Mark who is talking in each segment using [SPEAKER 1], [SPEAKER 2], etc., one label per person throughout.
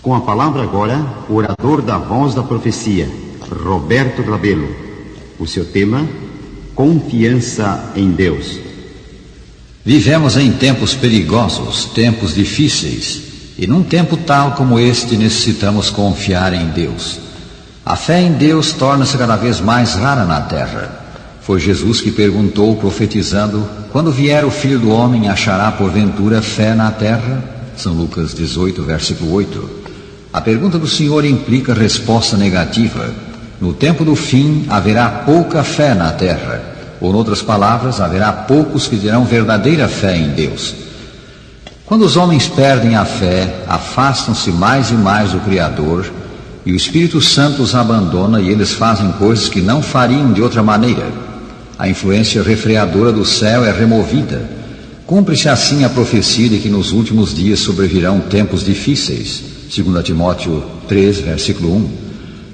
[SPEAKER 1] Com a palavra agora, o orador da Voz da Profecia, Roberto Rabelo. O seu tema, confiança em Deus.
[SPEAKER 2] Vivemos em tempos perigosos, tempos difíceis, e num tempo tal como este necessitamos confiar em Deus. A fé em Deus torna-se cada vez mais rara na terra. Foi Jesus que perguntou, profetizando: quando vier o Filho do Homem, achará porventura fé na terra? São Lucas 18, versículo 8. A pergunta do Senhor implica resposta negativa. No tempo do fim haverá pouca fé na terra, ou, em outras palavras, haverá poucos que terão verdadeira fé em Deus. Quando os homens perdem a fé, afastam-se mais e mais do Criador, e o Espírito Santo os abandona e eles fazem coisas que não fariam de outra maneira. A influência refreadora do céu é removida. Cumpre-se assim a profecia de que nos últimos dias sobrevirão tempos difíceis. 2 Timóteo 3, versículo 1.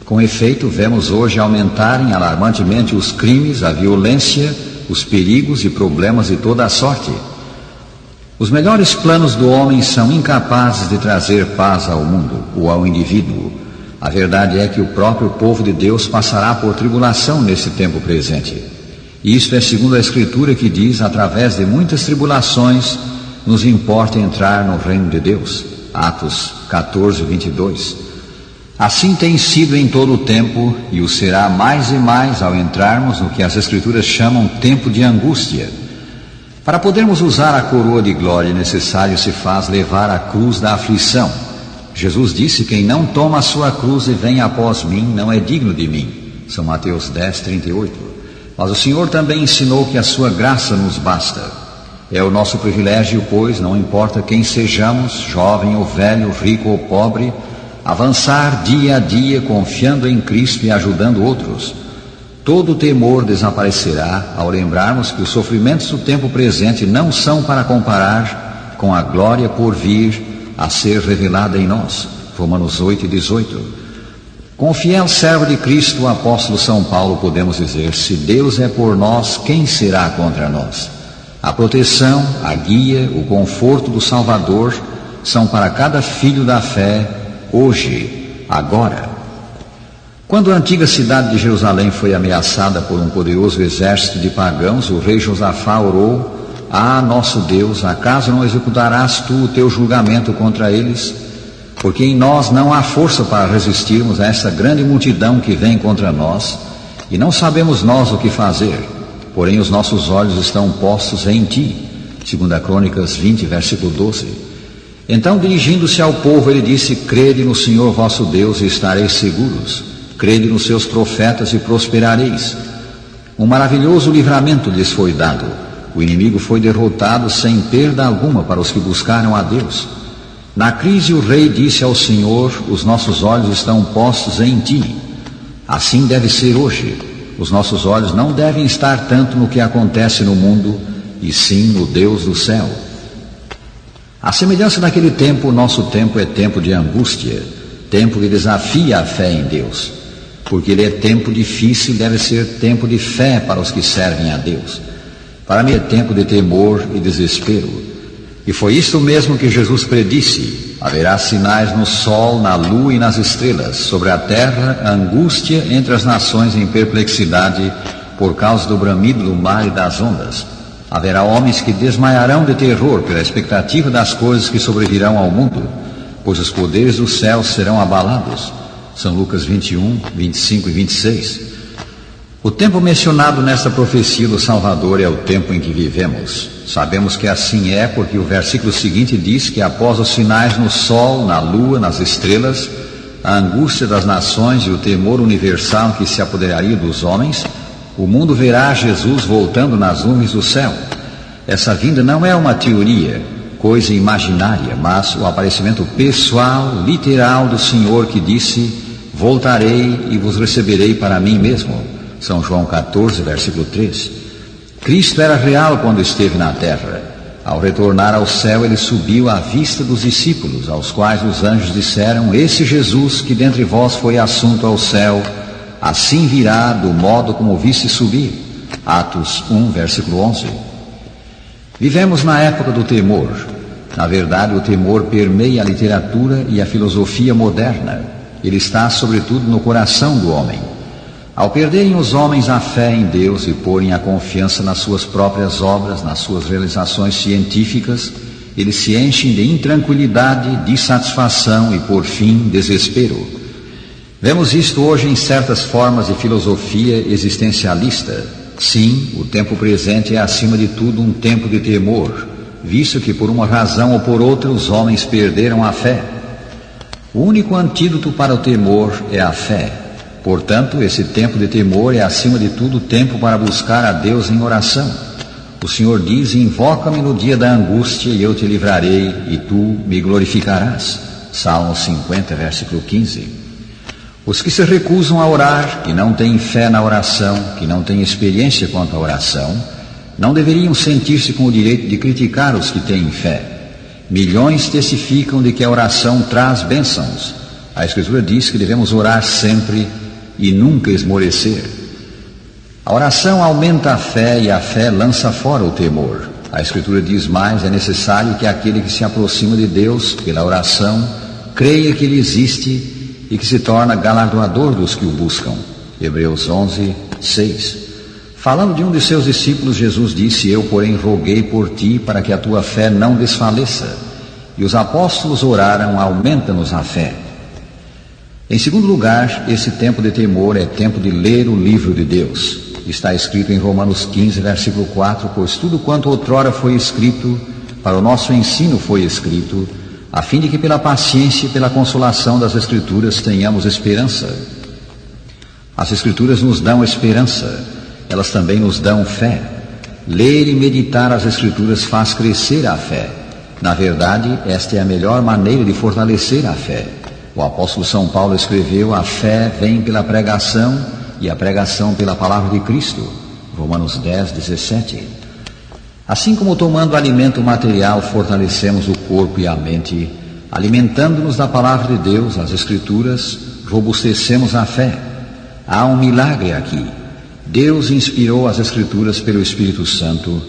[SPEAKER 2] Com efeito, vemos hoje aumentarem alarmantemente os crimes, a violência, os perigos e problemas de toda a sorte. Os melhores planos do homem são incapazes de trazer paz ao mundo ou ao indivíduo. A verdade é que o próprio povo de Deus passará por tribulação nesse tempo presente. Isto é segundo a Escritura, que diz: através de muitas tribulações nos importa entrar no reino de Deus. Atos 14, 22. Assim tem sido em todo o tempo, e o será mais e mais ao entrarmos no que as Escrituras chamam tempo de angústia. Para podermos usar a coroa de glória, necessário se faz levar a cruz da aflição. Jesus disse: quem não toma a sua cruz e vem após mim, não é digno de mim. São Mateus 10, 38. Mas o Senhor também ensinou que a sua graça nos basta. É o nosso privilégio, pois, não importa quem sejamos, jovem ou velho, rico ou pobre, avançar dia a dia confiando em Cristo e ajudando outros. Todo temor desaparecerá ao lembrarmos que os sofrimentos do tempo presente não são para comparar com a glória por vir a ser revelada em nós. Romanos 8, 18. Com o fiel servo de Cristo, o apóstolo São Paulo, podemos dizer: se Deus é por nós, quem será contra nós? A proteção, a guia, o conforto do Salvador são para cada filho da fé, hoje, agora. Quando a antiga cidade de Jerusalém foi ameaçada por um poderoso exército de pagãos, o rei Josafá orou: ah, nosso Deus, acaso não executarás tu o teu julgamento contra eles? Porque em nós não há força para resistirmos a essa grande multidão que vem contra nós, e não sabemos nós o que fazer. Porém os nossos olhos estão postos em ti. 2 Crônicas 20, versículo 12. Então, dirigindo-se ao povo, ele disse: crede no Senhor vosso Deus e estareis seguros. Crede nos seus profetas e prosperareis. Um maravilhoso livramento lhes foi dado. O inimigo foi derrotado sem perda alguma para os que buscaram a Deus. Na crise o rei disse ao Senhor: os nossos olhos estão postos em ti. Assim deve ser hoje. Os nossos olhos não devem estar tanto no que acontece no mundo, e sim no Deus do céu. À semelhança daquele tempo, o nosso tempo é tempo de angústia, tempo que desafia a fé em Deus. Porque ele é tempo difícil, deve ser tempo de fé para os que servem a Deus. Para mim é tempo de temor e desespero. E foi isto mesmo que Jesus predisse: haverá sinais no sol, na lua e nas estrelas, sobre a terra, angústia entre as nações em perplexidade, por causa do bramido do mar e das ondas. Haverá homens que desmaiarão de terror pela expectativa das coisas que sobrevirão ao mundo, pois os poderes do céu serão abalados. São Lucas 21, 25 e 26. O tempo mencionado nesta profecia do Salvador é o tempo em que vivemos. Sabemos que assim é porque o versículo seguinte diz que após os sinais no sol, na lua, nas estrelas, a angústia das nações e o temor universal que se apoderaria dos homens, o mundo verá Jesus voltando nas nuvens do céu. Essa vinda não é uma teoria, coisa imaginária, mas o aparecimento pessoal, literal do Senhor, que disse: voltarei e vos receberei para mim mesmo. São João 14, versículo 3. Cristo era real quando esteve na terra. Ao retornar ao céu, ele subiu à vista dos discípulos, aos quais os anjos disseram: esse Jesus que dentre vós foi assunto ao céu, assim virá do modo como o viste subir. Atos 1, versículo 11. Vivemos na época do temor. Na verdade, o temor permeia a literatura e a filosofia moderna. Ele está, sobretudo, no coração do homem. Ao perderem os homens a fé em Deus e porem a confiança nas suas próprias obras, nas suas realizações científicas, eles se enchem de intranquilidade, dissatisfação e, por fim, desespero. Vemos isto hoje em certas formas de filosofia existencialista. Sim, o tempo presente é, acima de tudo, um tempo de temor, visto que, por uma razão ou por outra, os homens perderam a fé. O único antídoto para o temor é a fé. Portanto, esse tempo de temor é, acima de tudo, tempo para buscar a Deus em oração. O Senhor diz: invoca-me no dia da angústia e eu te livrarei e tu me glorificarás. Salmo 50, versículo 15. Os que se recusam a orar, que não têm fé na oração, que não têm experiência quanto à oração, não deveriam sentir-se com o direito de criticar os que têm fé. Milhões testificam de que a oração traz bênçãos. A Escritura diz que devemos orar sempre e nunca esmorecer. A oração aumenta a fé e a fé lança fora o temor. A Escritura diz mais: é necessário que aquele que se aproxima de Deus pela oração creia que Ele existe e que se torna galardoador dos que o buscam. Hebreus 11, 6. Falando de um de seus discípulos, Jesus disse: eu, porém, roguei por ti para que a tua fé não desfaleça. E os apóstolos oraram: aumenta-nos a fé. Em segundo lugar, esse tempo de temor é tempo de ler o livro de Deus. Está escrito em Romanos 15, versículo 4: pois tudo quanto outrora foi escrito, para o nosso ensino foi escrito, a fim de que pela paciência e pela consolação das Escrituras tenhamos esperança. As Escrituras nos dão esperança, elas também nos dão fé. Ler e meditar as Escrituras faz crescer a fé. Na verdade, esta é a melhor maneira de fortalecer a fé. O apóstolo São Paulo escreveu: a fé vem pela pregação e a pregação pela palavra de Cristo. Romanos 10, 17. Assim como tomando alimento material fortalecemos o corpo e a mente, alimentando-nos da palavra de Deus, as Escrituras, robustecemos a fé. Há um milagre aqui. Deus inspirou as Escrituras pelo Espírito Santo,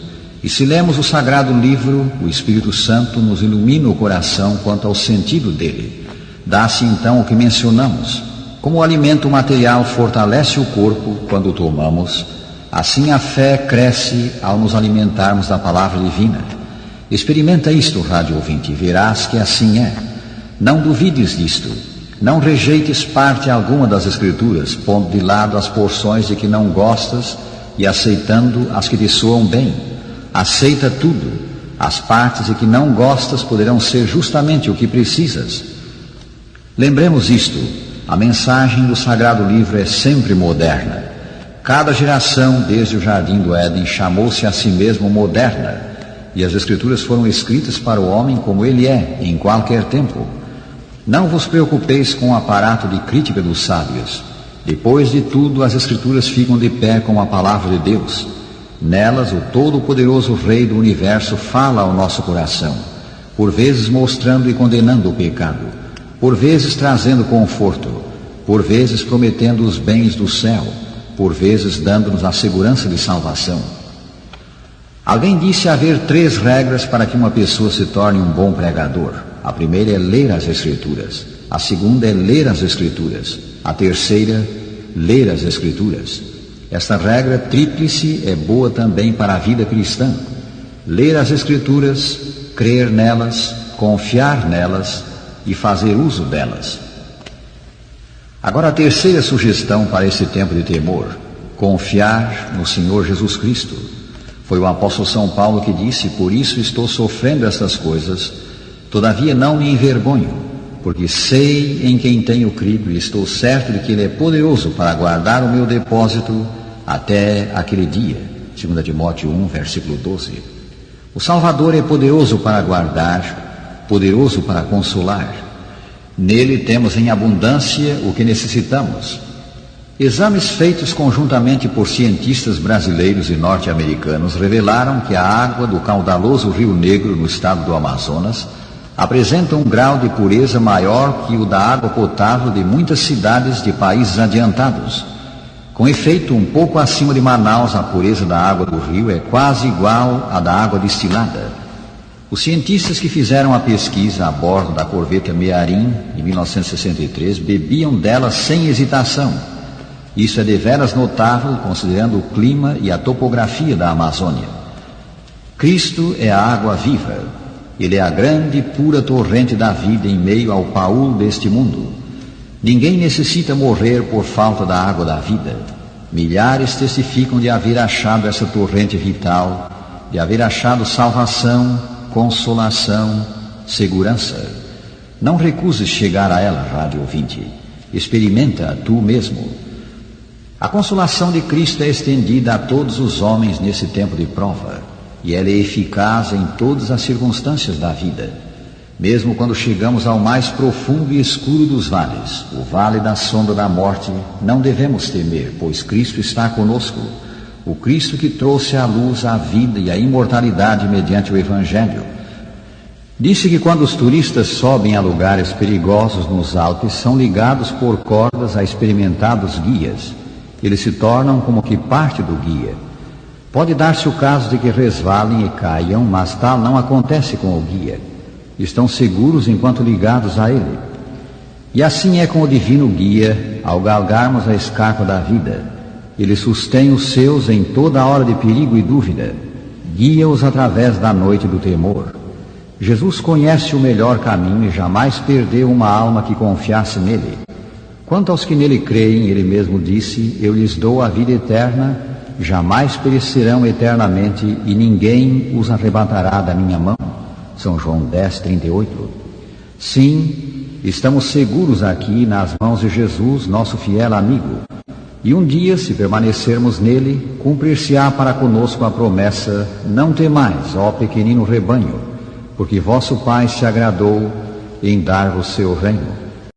[SPEAKER 2] e se lemos o sagrado livro, o Espírito Santo nos ilumina o coração quanto ao sentido dele. Dá-se então o que mencionamos. Como o alimento material fortalece o corpo quando o tomamos, assim a fé cresce ao nos alimentarmos da palavra divina. Experimenta isto, rádio ouvinte, e verás que assim é. Não duvides disto. Não rejeites parte alguma das Escrituras, pondo de lado as porções de que não gostas e aceitando as que te soam bem. Aceita tudo. As partes de que não gostas poderão ser justamente o que precisas. Lembremos isto: a mensagem do Sagrado Livro é sempre moderna. Cada geração, desde o Jardim do Éden, chamou-se a si mesmo moderna, e as Escrituras foram escritas para o homem como ele é, em qualquer tempo. Não vos preocupeis com o aparato de crítica dos sábios. Depois de tudo, as Escrituras ficam de pé com a palavra de Deus. Nelas, o Todo-Poderoso Rei do Universo fala ao nosso coração, por vezes mostrando e condenando o pecado, por vezes trazendo conforto, por vezes prometendo os bens do céu, por vezes dando-nos a segurança de salvação. Alguém disse haver 3 regras para que uma pessoa se torne um bom pregador. A primeira é ler as Escrituras. A segunda é ler as Escrituras. A terceira, ler as Escrituras. Esta regra tríplice é boa também para a vida cristã. Ler as Escrituras, crer nelas, confiar nelas e fazer uso delas. Agora a terceira sugestão para esse tempo de temor: confiar no Senhor Jesus Cristo. Foi o apóstolo São Paulo que disse: por isso estou sofrendo estas coisas, todavia não me envergonho, porque sei em quem tenho crido e estou certo de que Ele é poderoso para guardar o meu depósito até aquele dia. 2 Timóteo 1, versículo 12. O Salvador é poderoso para guardar, poderoso para consolar. Nele temos em abundância o que necessitamos. Exames feitos conjuntamente por cientistas brasileiros e norte-americanos revelaram que a água do caudaloso Rio Negro, no estado do Amazonas, apresenta um grau de pureza maior que o da água potável de muitas cidades de países adiantados. Com efeito, um pouco acima de Manaus, a pureza da água do rio é quase igual à da água destilada. Os cientistas que fizeram a pesquisa a bordo da corveta Mearim, em 1963, bebiam dela sem hesitação. Isso é deveras notável, considerando o clima e a topografia da Amazônia. Cristo é a água viva. Ele é a grande e pura torrente da vida em meio ao paúl deste mundo. Ninguém necessita morrer por falta da água da vida. Milhares testificam de haver achado essa torrente vital, de haver achado salvação, consolação, segurança. Não recuses chegar a ela, rádio ouvinte. Experimenta tu mesmo. A consolação de Cristo é estendida a todos os homens nesse tempo de prova, e ela é eficaz em todas as circunstâncias da vida. Mesmo quando chegamos ao mais profundo e escuro dos vales, o vale da sombra da morte, não devemos temer, pois Cristo está conosco. O Cristo que trouxe à luz a vida e a imortalidade mediante o Evangelho. Disse que quando os turistas sobem a lugares perigosos nos Alpes, são ligados por cordas a experimentados guias. Eles se tornam como que parte do guia. Pode dar-se o caso de que resvalem e caiam, mas tal não acontece com o guia. Estão seguros enquanto ligados a ele. E assim é com o divino guia, ao galgarmos a escarpa da vida. Ele sustém os seus em toda hora de perigo e dúvida. Guia-os através da noite do temor. Jesus conhece o melhor caminho e jamais perdeu uma alma que confiasse nele. Quanto aos que nele creem, ele mesmo disse: eu lhes dou a vida eterna, jamais perecerão eternamente e ninguém os arrebatará da minha mão. São João 10:38. Sim, estamos seguros aqui nas mãos de Jesus, nosso fiel amigo. E um dia, se permanecermos nele, cumprir-se-á para conosco a promessa: não temais, ó pequenino rebanho, porque vosso Pai se agradou em dar-vos seu reino.